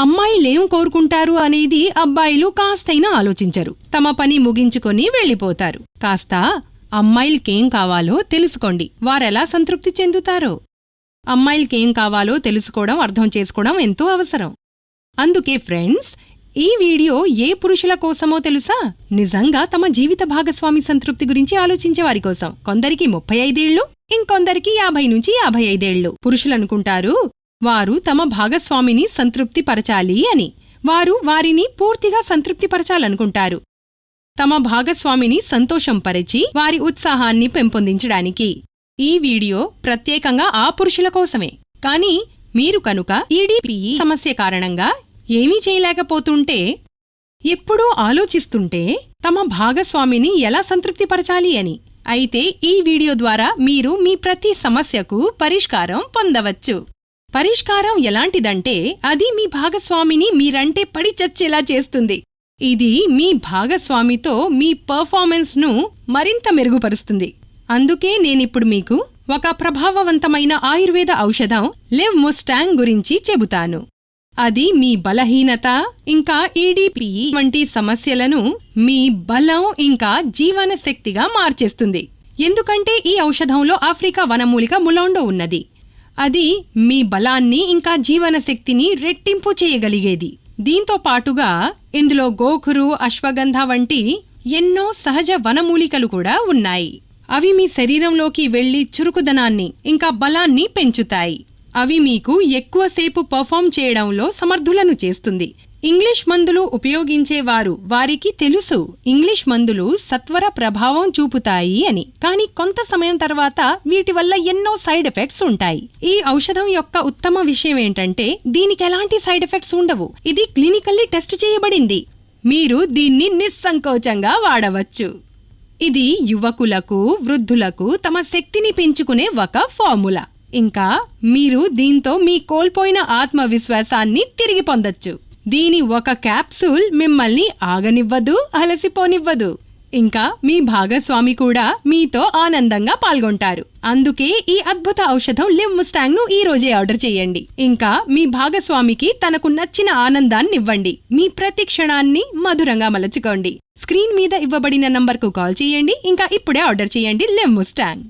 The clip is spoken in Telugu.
అమ్మాయిలేం కోరుకుంటారు అనేది అబ్బాయిలు కాస్తైనా ఆలోచించరు. తమ పని ముగించుకొని వెళ్ళిపోతారు. కాస్త అమ్మాయిలకేం కావాలో తెలుసుకోండి, వారెలా సంతృప్తి చెందుతారో. అమ్మాయిలకేం కావాలో తెలుసుకోవడం, అర్థం చేసుకోవడం ఎంతో అవసరం. అందుకే ఫ్రెండ్స్, ఈ వీడియో ఏ పురుషుల కోసమో తెలుసా? నిజంగా తమ జీవిత భాగస్వామి సంతృప్తి గురించి ఆలోచించే వారి కోసం. కొందరికి 35 ఏళ్లు, ఇంకొందరికి 50 నుంచి 55 ఏళ్లు. పురుషులనుకుంటారు వారు తమ భాగస్వామిని సంతృప్తి పరచాలి అని. వారు వారిని పూర్తిగా సంతృప్తిపరచాలనుకుంటారు, తమ భాగస్వామిని సంతోషంపరిచి వారి ఉత్సాహాన్ని పెంపొందించడానికి. ఈ వీడియో ప్రత్యేకంగా ఆ పురుషుల కోసమే. కానీ మీరు కనుక ఈడీపీఈ సమస్య కారణంగా ఏమీ చేయలేకపోతుంటే, ఎప్పుడూ ఆలోచిస్తుంటే తమ భాగస్వామిని ఎలా సంతృప్తిపరచాలి అని, అయితే ఈ వీడియో ద్వారా మీరు మీ ప్రతి సమస్యకు పరిష్కారం పొందవచ్చు. పరిష్కారం ఎలాంటిదంటే, అది మీ భాగస్వామిని మీరంటే పడి చచ్చేలా చేస్తుంది. ఇది మీ భాగస్వామితో మీ పర్ఫార్మెన్స్ను మరింత మెరుగుపరుస్తుంది. అందుకే నేనిప్పుడు మీకు ఒక ప్రభావవంతమైన ఆయుర్వేద ఔషధం లివ్ ముస్టాంగ్ గురించి చెబుతాను. అది మీ బలహీనత ఇంకా ఈడీపీఈ వంటి సమస్యలను మీ బలం ఇంకా జీవన శక్తిగా మార్చేస్తుంది. ఎందుకంటే ఈ ఔషధంలో ఆఫ్రికా వనమూలిక ములాండో ఉన్నది. అది మీ బలాన్ని ఇంకా జీవన శక్తిని రెట్టింపు చేయగలిగేది. దీంతో పాటుగా ఇందులో గోఖరు, అశ్వగంధ వంటి ఎన్నో సహజ వనమూలికలు కూడా ఉన్నాయి. అవి మీ శరీరంలోకి వెళ్లి చురుకుదనాన్ని ఇంకా బలాన్ని పెంచుతాయి. అవి మీకు ఎక్కువసేపు పర్ఫామ్ చేయడంలో సమర్థులను చేస్తుంది. ఇంగ్లీష్ మందులు ఉపయోగించేవారు వారికి తెలుసు ఇంగ్లీష్ మందులు సత్వర ప్రభావం చూపుతాయి అని. కానీ కొంత సమయం తర్వాత వీటి వల్ల ఎన్నో సైడ్ ఎఫెక్ట్స్ ఉంటాయి. ఈ ఔషధం యొక్క ఉత్తమ విషయం ఏంటంటే, దీనికి ఎలాంటి సైడ్ ఎఫెక్ట్స్ ఉండవు. ఇది క్లినికల్లీ టెస్ట్ చేయబడింది. మీరు దీన్ని నిస్సంకోచంగా వాడవచ్చు. ఇది యువకులకు, వృద్ధులకు తమ శక్తిని పెంచుకునే ఒక ఫార్ములా. ఇంకా మీరు దీంతో మీ కోల్పోయిన ఆత్మవిశ్వాసాన్ని తిరిగి పొందొచ్చు. దీని ఒక క్యాప్సూల్ మిమ్మల్ని ఆగనివ్వదు, అలసిపోనివ్వదు. ఇంకా మీ భాగస్వామి కూడా మీతో ఆనందంగా పాల్గొంటారు. అందుకే ఈ అద్భుత ఔషధం లివ్ ముస్టాంగ్ ను ఈ రోజే ఆర్డర్ చేయండి. ఇంకా మీ భాగస్వామికి తనకు నచ్చిన ఆనందాన్నివ్వండి. మీ ప్రతి క్షణాన్ని మధురంగా మలచుకోండి. స్క్రీన్ మీద ఇవ్వబడిన నంబర్కు కాల్ చేయండి. ఇంకా ఇప్పుడే ఆర్డర్ చేయండి లివ్ ముస్టాంగ్.